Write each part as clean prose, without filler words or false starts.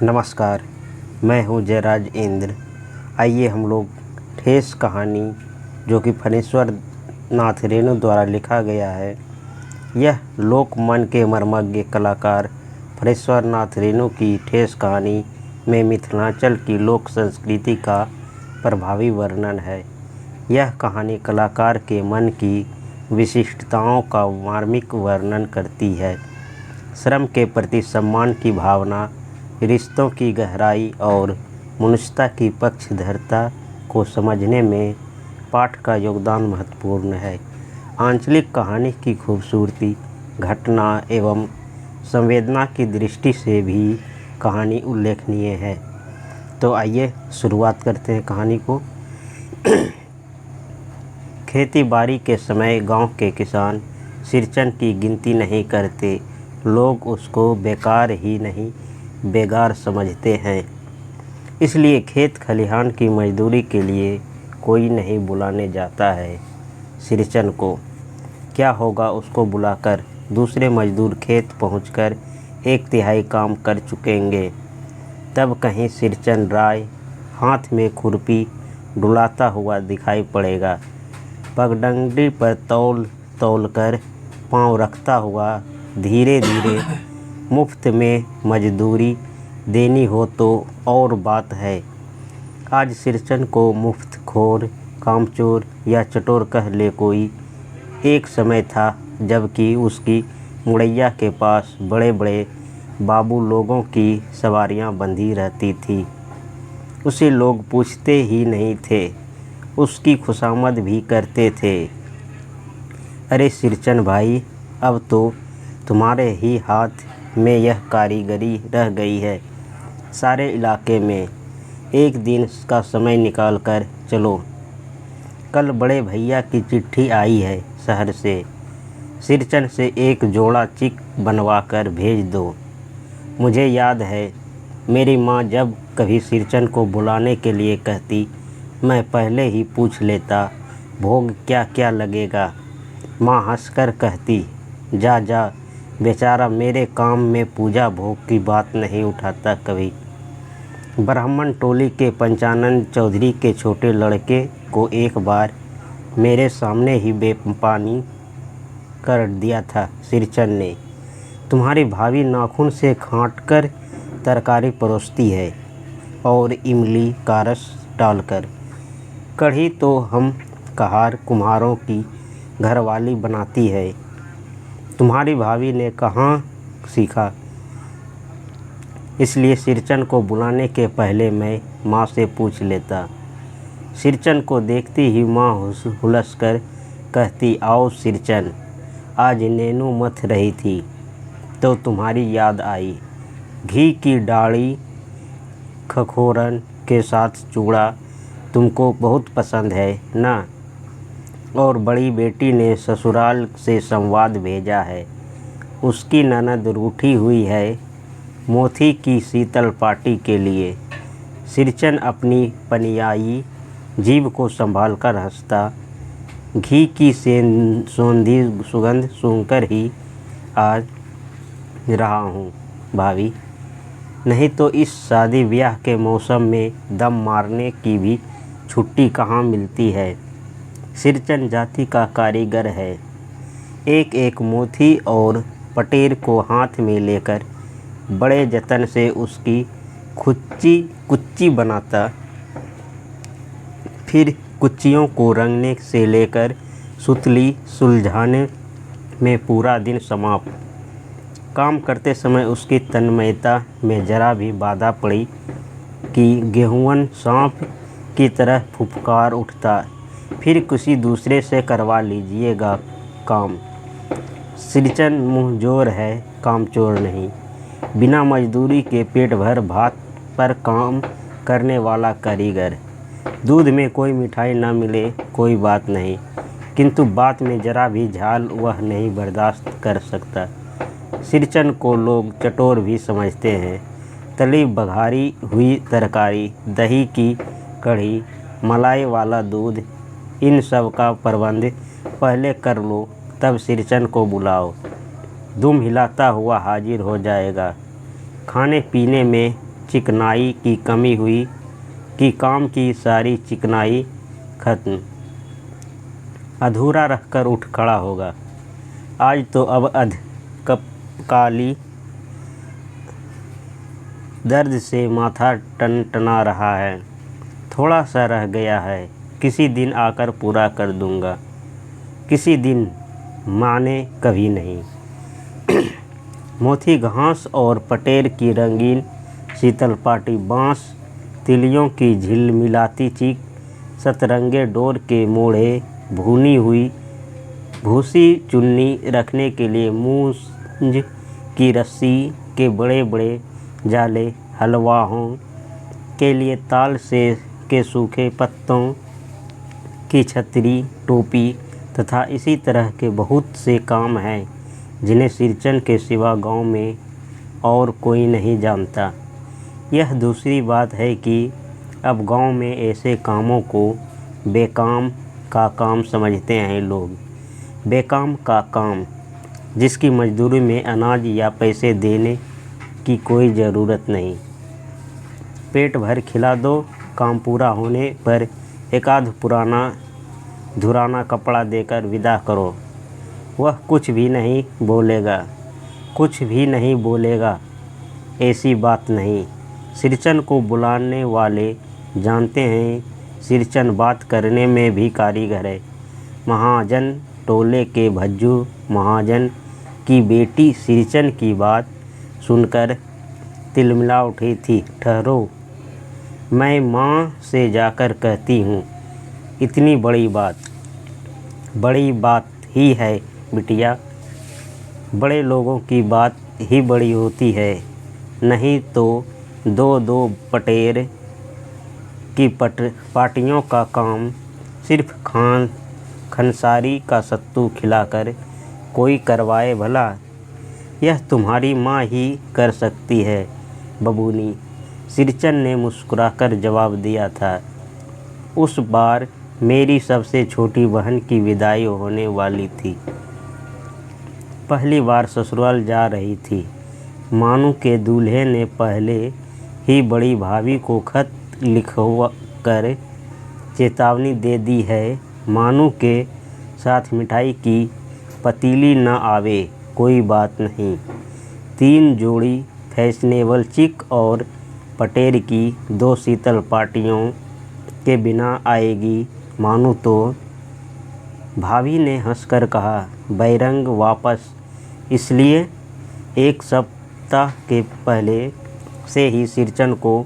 नमस्कार, मैं हूं जयराज इंद्र। आइए हम लोग ठेस कहानी जो कि फणीश्वर नाथ रेणु द्वारा लिखा गया है। यह लोक मन के मर्मज्ञ कलाकार फणीश्वर नाथ रेणु की ठेस कहानी में मिथिलांचल की लोक संस्कृति का प्रभावी वर्णन है। यह कहानी कलाकार के मन की विशिष्टताओं का मार्मिक वर्णन करती है। श्रम के प्रति सम्मान की भावना, रिश्तों की गहराई और मनुष्यता की पक्षधरता को समझने में पाठ का योगदान महत्वपूर्ण है। आंचलिक कहानी की खूबसूरती, घटना एवं संवेदना की दृष्टि से भी कहानी उल्लेखनीय है। तो आइए शुरुआत करते हैं कहानी को। खेती बाड़ी के समय गांव के किसान सिरचन की गिनती नहीं करते। लोग उसको बेकार ही नहीं बेगार समझते हैं। इसलिए खेत खलिहान की मजदूरी के लिए कोई नहीं बुलाने जाता है सिरचन को। क्या होगा उसको बुलाकर? दूसरे मजदूर खेत पहुंचकर 1/3 काम कर चुकेंगे। तब कहीं सिरचन राय हाथ में खुरपी डुलाता हुआ दिखाई पड़ेगा। पगडंडी पर तौल तौल कर पाँव रखता हुआ धीरे धीरे। मुफ्त में मजदूरी देनी हो तो और बात है। आज सिरचन को मुफ्तखोर, कामचोर या चटोर कह ले कोई। एक समय था जबकि उसकी मुड़ैया के पास बड़े बड़े बाबू लोगों की सवारियां बंधी रहती थी। उसे लोग पूछते ही नहीं थे, उसकी खुशामद भी करते थे। अरे सिरचन भाई, अब तो तुम्हारे ही हाथ में यह कारीगरी रह गई है। सारे इलाके में एक दिन का समय निकाल कर चलो। कल बड़े भैया की चिट्ठी आई है शहर से। सिरचन से एक जोड़ा चिक बनवा कर भेज दो। मुझे याद है मेरी माँ जब कभी सिरचन को बुलाने के लिए कहती, मैं पहले ही पूछ लेता भोग क्या क्या लगेगा। माँ हंसकर कहती, जा जा, बेचारा मेरे काम में पूजा भोग की बात नहीं उठाता कभी। ब्राह्मण टोली के पंचानन चौधरी के छोटे लड़के को एक बार मेरे सामने ही बेपानी कर दिया था सिरचन ने। तुम्हारी भाभी नाखून से छाँटकर तरकारी परोसती है और इमली का रस डालकर। कढ़ी तो हम कहार कुम्हारों की घरवाली बनाती है। तुम्हारी भाभी ने कहाँ सीखा? इसलिए सिरचन को बुलाने के पहले मैं माँ से पूछ लेता। सिरचन को देखती ही माँ हुलस कर कहती, आओ सिरचन, आज नैनू मथ रही थी तो तुम्हारी याद आई। घी की डाली खखोरन के साथ चूड़ा तुमको बहुत पसंद है ना? और बड़ी बेटी ने ससुराल से संवाद भेजा है। उसकी ननद रूठी हुई है मोती की शीतल पार्टी के लिए। सिरचन अपनी पनियाई जीभ को संभाल कर हंसता। घी की सौंधी सुगंध सूंघकर ही आज रहा हूँ भाभी, नहीं तो इस शादी ब्याह के मौसम में दम मारने की भी छुट्टी कहाँ मिलती है। सिरचन जाति का कारीगर है। एक एक मोती और पटेर को हाथ में लेकर बड़े जतन से उसकी कुच्ची बनाता। फिर कुच्चियों को रंगने से लेकर सुतली सुलझाने में पूरा दिन समाप्त। काम करते समय उसकी तन्मयता में जरा भी बाधा पड़ी कि गेहूं सांप की तरह फुफकार उठता। फिर किसी दूसरे से करवा लीजिएगा काम। सिरचन मुँहजोर है, कामचोर नहीं। बिना मजदूरी के पेट भर भात पर काम करने वाला कारीगर। दूध में कोई मिठाई ना मिले कोई बात नहीं, किंतु बात में जरा भी झाल वह नहीं बर्दाश्त कर सकता। सिरचन को लोग चटोर भी समझते हैं। तली बघारी हुई तरकारी, दही की कढ़ी, मलाई वाला दूध, इन सब का प्रबंध पहले कर लो, तब सिरचन को बुलाओ। दुम हिलाता हुआ हाजिर हो जाएगा। खाने पीने में चिकनाई की कमी हुई कि काम की सारी चिकनाई खत्म। अधूरा रखकर उठ खड़ा होगा। आज तो अब अध कप काली दर्द से माथा टनटना रहा है। थोड़ा सा रह गया है, किसी दिन आकर पूरा कर दूंगा। किसी दिन माने कभी नहीं। मोती घास और पटेर की रंगीन शीतल पाटी, बाँस तिलियों की झिलमिलाती चीख, सतरंगे डोर के मोड़े, भुनी हुई भूसी चुन्नी रखने के लिए मूंज की रस्सी के बड़े बड़े जाले, हलवाओं के लिए ताल से के सूखे पत्तों की छतरी, टोपी तथा इसी तरह के बहुत से काम हैं जिन्हें सिरचन के सिवा गांव में और कोई नहीं जानता। यह दूसरी बात है कि अब गांव में ऐसे कामों को बेकाम का काम समझते हैं लोग। बेकाम का काम, जिसकी मजदूरी में अनाज या पैसे देने की कोई ज़रूरत नहीं। पेट भर खिला दो, काम पूरा होने पर एक आध पुराना धुराना कपड़ा देकर विदा करो। वह कुछ भी नहीं बोलेगा, कुछ भी नहीं बोलेगा। ऐसी बात नहीं। सिरचन को बुलाने वाले जानते हैं सिरचन बात करने में भी कारीगर है। महाजन टोले के भज्जू महाजन की बेटी सिरचन की बात सुनकर तिलमिला उठी थी। ठहरो, मैं माँ से जाकर कहती हूँ। इतनी बड़ी बात ही है बिटिया। बड़े लोगों की बात ही बड़ी होती है, नहीं तो दो दो पटेर की पाटियों का काम सिर्फ खनसारी का सत्तू खिलाकर कोई करवाए भला। यह तुम्हारी माँ ही कर सकती है बबूनी, सिरचन ने मुस्कुराकर जवाब दिया था। उस बार मेरी सबसे छोटी बहन की विदाई होने वाली थी। पहली बार ससुराल जा रही थी। मानू के दूल्हे ने पहले ही बड़ी भाभी को खत लिखवा कर चेतावनी दे दी है, मानू के साथ मिठाई की पतीली न आवे कोई बात नहीं। 3 जोड़ी फैशनेबल चिक और पटेर की 2 शीतल पाटियों के बिना आएगी मानू तो। भाभी ने हंसकर कहा, बैरंग वापस इसलिए 1 सप्ताह के पहले से ही सिरचन को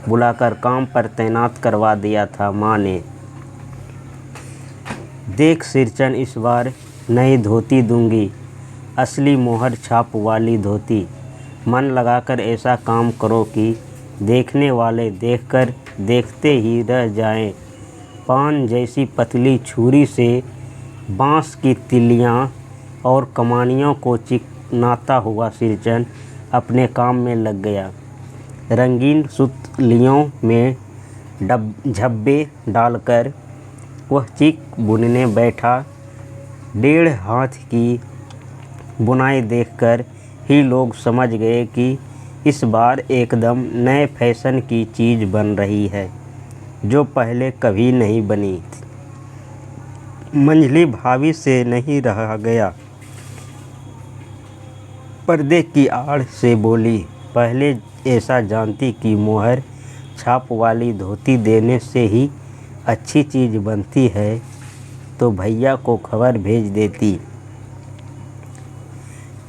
बुलाकर काम पर तैनात करवा दिया था माँ ने। देख सिरचन, इस बार नई धोती दूंगी, असली मोहर छाप वाली धोती। मन लगाकर ऐसा काम करो कि देखने वाले देखकर देखते ही रह जाएं। पान जैसी पतली छुरी से बाँस की तिलियां और कमानियों को चिकनाता हुआ सिरचन अपने काम में लग गया। रंगीन सुतलियों में झब्बे डालकर वह चिक बुनने बैठा। 1.5 हाथ की बुनाई देखकर ही लोग समझ गए कि इस बार एकदम नए फैशन की चीज़ बन रही है, जो पहले कभी नहीं बनी। मंझली भाभी से नहीं रहा गया, पर्दे की आड़ से बोली, पहले ऐसा जानती कि मोहर छाप वाली धोती देने से ही अच्छी चीज़ बनती है तो भैया को खबर भेज देती।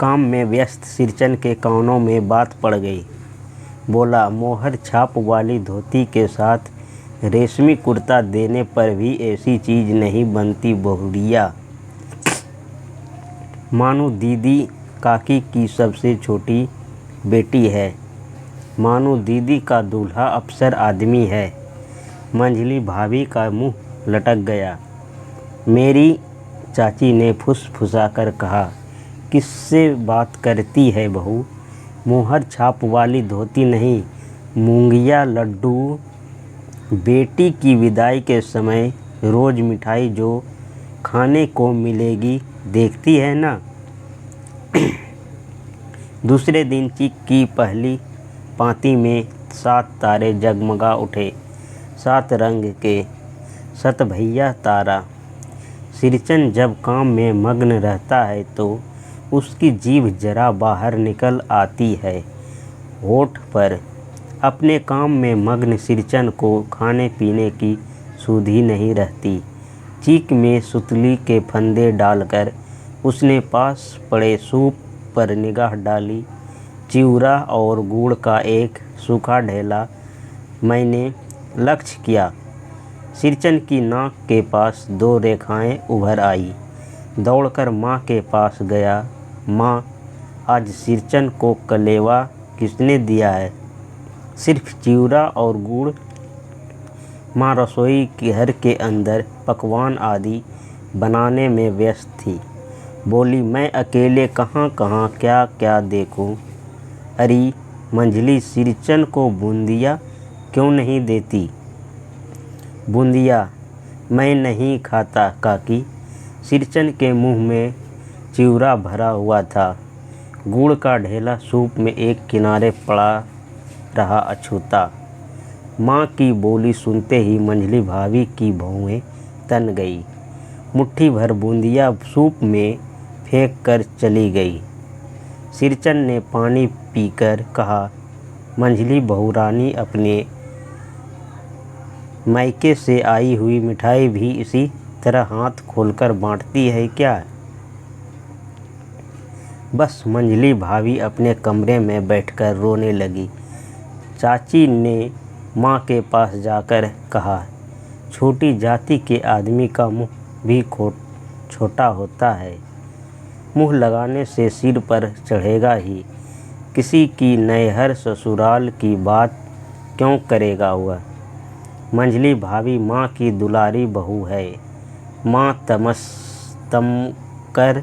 काम में व्यस्त सिरचन के कानों में बात पड़ गई। बोला, मोहर छाप वाली धोती के साथ रेशमी कुर्ता देने पर भी ऐसी चीज़ नहीं बनती बहुरिया। मानू दीदी काकी की सबसे छोटी बेटी है। मानू दीदी का दूल्हा अफसर आदमी है। मंझली भाभी का मुंह लटक गया। मेरी चाची ने फुसफुसाकर कहा, किससे बात करती है बहू? मोहर छाप वाली धोती नहीं, मूंगिया लड्डू। बेटी की विदाई के समय रोज़ मिठाई जो खाने को मिलेगी, देखती है ना। दूसरे दिन चिक की पहली पाँति में 7 तारे जगमगा उठे, 7 रंग के 7 भैया तारा। सिरचन जब काम में मग्न रहता है तो उसकी जीभ जरा बाहर निकल आती है। होठ पर अपने काम में मग्न सिरचन को खाने पीने की सुधि नहीं रहती। चीक में सुतली के फंदे डालकर उसने पास पड़े सूप पर निगाह डाली। चिवड़ा और गुड़ का एक सूखा ढेला मैंने लक्ष्य किया। सिरचन की नाक के पास 2 रेखाएं उभर आई। दौड़कर माँ के पास गया। माँ, आज सिरचन को कलेवा किसने दिया है? सिर्फ चिवड़ा और गुड़। माँ रसोई घर के अंदर पकवान आदि बनाने में व्यस्त थी। बोली, मैं अकेले कहाँ कहाँ क्या क्या देखूं। अरे मंझली, सिरचन को बूंदिया क्यों नहीं देती? बूंदिया मैं नहीं खाता काकी। सिरचन के मुंह में चिवड़ा भरा हुआ था। गुड़ का ढेला सूप में एक किनारे पड़ा रहा अछूता। माँ की बोली सुनते ही मंझली भाभी की भौहें तन गई। मुट्ठी भर बूंदिया सूप में फेंक कर चली गई। सिरचन ने पानी पीकर कहा, मंझली बहुरानी अपने मायके से आई हुई मिठाई भी इसी तरह हाथ खोलकर बांटती है क्या? बस मंझली भाभी अपने कमरे में बैठकर रोने लगी। चाची ने माँ के पास जाकर कहा, छोटी जाति के आदमी का मुँह भी छोटा होता है। मुँह लगाने से सिर पर चढ़ेगा ही। किसी की नैहर ससुराल की बात क्यों करेगा वह? मंझली भाभी माँ की दुलारी बहू है। माँ तम कर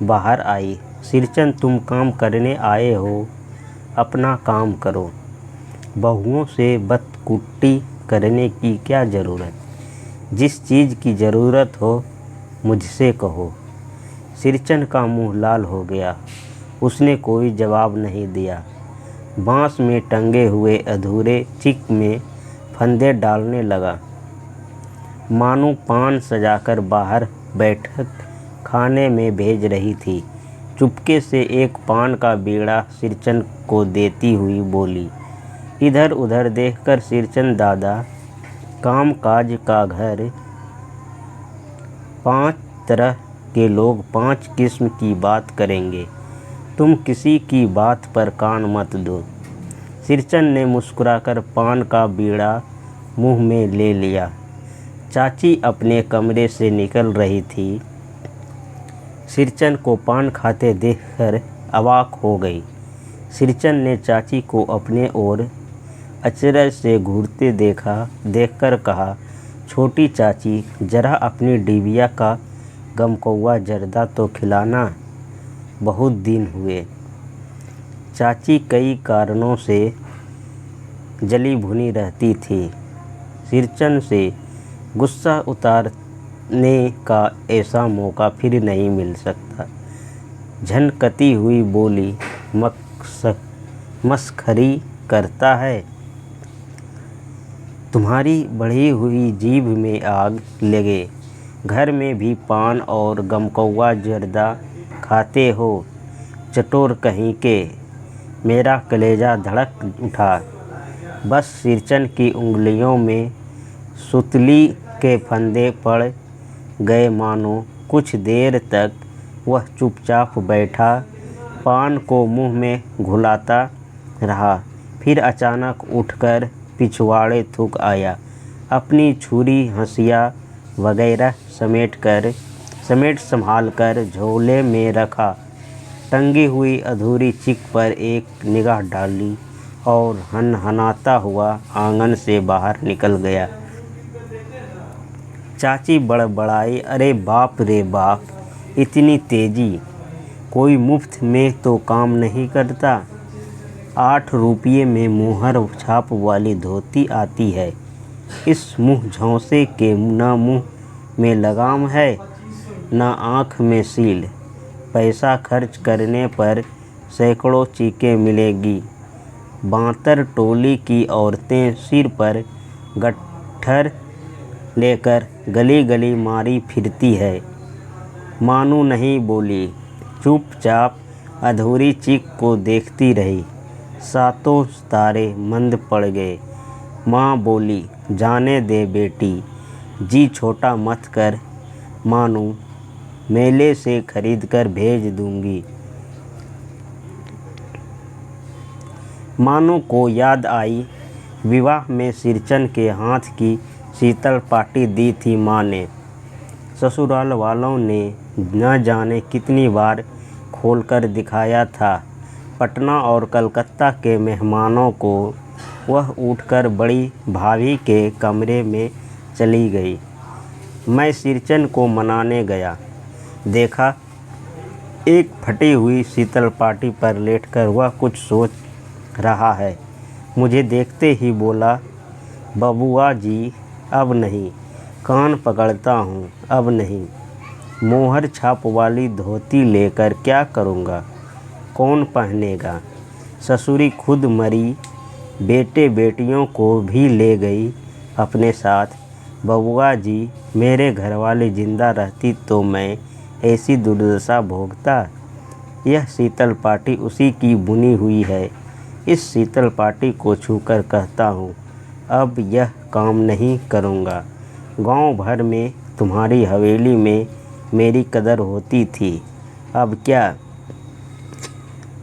बाहर आई। सिरचन, तुम काम करने आए हो, अपना काम करो। बहुओं से बतकुट्टी करने की क्या ज़रूरत? जिस चीज़ की ज़रूरत हो मुझसे कहो। सिरचन का मुंह लाल हो गया। उसने कोई जवाब नहीं दिया। बांस में टंगे हुए अधूरे चिक में फंदे डालने लगा। मानो पान सजाकर बाहर बैठक खाने में भेज रही थी। चुपके से एक पान का बीड़ा सिरचन को देती हुई बोली। इधर उधर देखकर सिरचन, दादा, काम काज का घर, 5 तरह के लोग 5 किस्म की बात करेंगे। तुम किसी की बात पर कान मत दो। सिरचन ने मुस्कुराकर पान का बीड़ा मुंह में ले लिया। चाची अपने कमरे से निकल रही थी। सिरचन को पान खाते देखकर अवाक हो गई। सिरचन ने चाची को अपने ओर अचरज से घूरते देखकर कहा, छोटी चाची, जरा अपनी डिबिया का गमकौआ जर्दा तो खिलाना, बहुत दिन हुए। चाची कई कारणों से जली भुनी रहती थी। सिरचन से गुस्सा उतारने का ऐसा मौका फिर नहीं मिल सकता। झनकती हुई बोली, मस्खरी करता है? तुम्हारी बढ़ी हुई जीभ में आग लगे। घर में भी पान और गमकौआ जर्दा खाते हो, चटोर कहीं के। मेरा कलेजा धड़क उठा। बस सिरचन की उंगलियों में सुतली के फंदे पड़ गए। मानो कुछ देर तक वह चुपचाप बैठा पान को मुंह में घुलाता रहा। फिर अचानक उठकर पिछवाड़े थूक आया। अपनी छुरी, हंसिया वगैरह समेट संभाल कर झोले में रखा। टंगी हुई अधूरी चिक पर एक निगाह डाली और हनहनाता हुआ आंगन से बाहर निकल गया। चाची बड़बड़ाई, अरे बाप रे बाप, इतनी तेजी! कोई मुफ्त में तो काम नहीं करता। 8 रुपये में मुहर छाप वाली धोती आती है। इस मुँह झौसे के न मुँह में लगाम है, न आँख में सील। पैसा खर्च करने पर सैकड़ों चीखें मिलेगी। बांतर टोली की औरतें सिर पर गट्ठर लेकर गली गली मारी फिरती है। मानू नहीं बोली, चुपचाप अधूरी चीख को देखती रही। सातों तारे मंद पड़ गए। माँ बोली, जाने दे बेटी, जी छोटा मत कर। मानू मेले से खरीद कर भेज दूंगी। मानू को याद आई, विवाह में सिरचन के हाथ की शीतल पाटी दी थी माँ ने। ससुराल वालों ने न जाने कितनी बार खोलकर दिखाया था। पटना और कलकत्ता के मेहमानों को वह उठकर बड़ी भाभी के कमरे में चली गई। मैं सिरचन को मनाने गया। देखा, एक फटी हुई शीतल पाटी पर लेटकर वह कुछ सोच रहा है। मुझे देखते ही बोला, बबुआ जी अब नहीं, कान पकड़ता हूँ, अब नहीं। मोहर छाप वाली धोती लेकर क्या करूँगा, कौन पहनेगा। ससुरी खुद मरी, बेटे बेटियों को भी ले गई अपने साथ। बबुआ जी, मेरे घरवाली जिंदा रहती तो मैं ऐसी दुर्दशा भोगता। यह शीतल पाटी उसी की बुनी हुई है। इस शीतल पाटी को छूकर कहता हूँ, अब यह काम नहीं करूँगा। गांव भर में तुम्हारी हवेली में मेरी कदर होती थी, अब क्या।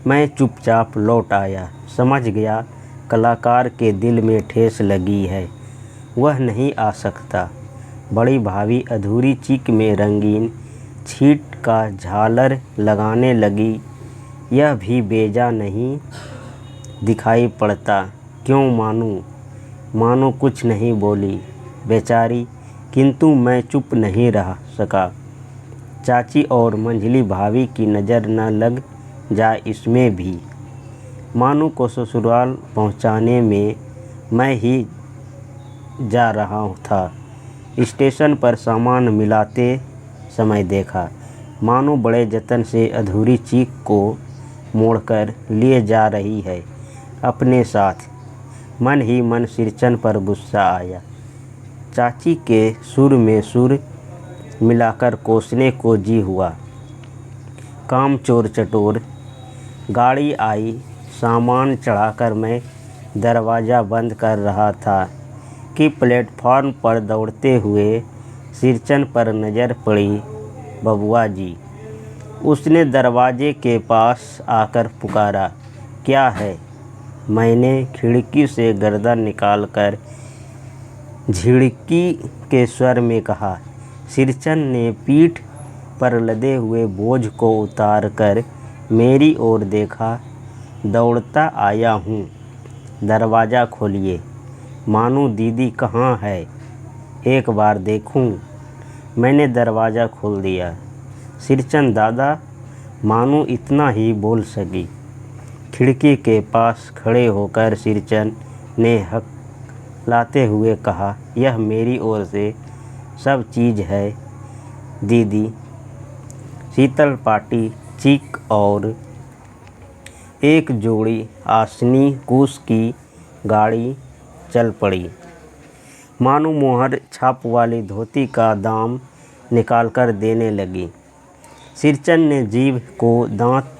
मैं चुपचाप लौट आया। समझ गया कलाकार के दिल में ठेस लगी है, वह नहीं आ सकता। बड़ी भाभी अधूरी चीख में रंगीन छीट का झालर लगाने लगी। यह भी बेजा नहीं दिखाई पड़ता, क्यों मानू। मानू कुछ नहीं बोली बेचारी, किंतु मैं चुप नहीं रह सका। चाची और मंझली भाभी की नज़र न लग जाए इसमें भी। मानू को ससुराल पहुंचाने में मैं ही जा रहा था। स्टेशन पर सामान मिलाते समय देखा, मानू बड़े जतन से अधूरी चीख को मोड़कर लिए जा रही है अपने साथ। मन ही मन सिरचन पर गुस्सा आया। चाची के सुर में सुर मिलाकर कोसने को जी हुआ। काम चोर चटोर। गाड़ी आई, सामान चढ़ाकर मैं दरवाज़ा बंद कर रहा था कि प्लेटफॉर्म पर दौड़ते हुए सिरचन पर नज़र पड़ी। बबुआ जी। उसने दरवाजे के पास आकर पुकारा, क्या है। मैंने खिड़की से गर्दन निकालकर झिड़की के स्वर में कहा। सिरचन ने पीठ पर लदे हुए बोझ को उतारकर मेरी ओर देखा। दौड़ता आया हूँ, दरवाज़ा खोलिए। मानू दीदी कहाँ है, एक बार देखूँ। मैंने दरवाज़ा खोल दिया। सिरचन दादा, मानू इतना ही बोल सकी। खिड़की के पास खड़े होकर सिरचन ने हकलाते हुए कहा, यह मेरी ओर से सब चीज़ है दीदी। शीतल पाटी, चीक और एक जोड़ी आसनी कूस की गाड़ी चल पड़ी। मानू मोहर छाप वाली धोती का दाम निकालकर देने लगी। सिरचन ने जीभ को दांत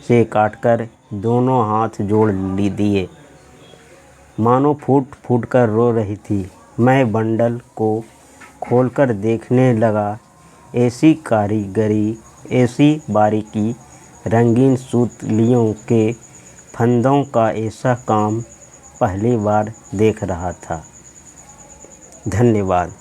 से काटकर दोनों हाथ जोड़ दिए। मानो फूट फूट कर रो रही थी। मैं बंडल को खोलकर देखने लगा। ऐसी कारीगरी, ऐसी बारीकी, रंगीन सूतलियों के फंदों का ऐसा काम पहली बार देख रहा था। धन्यवाद।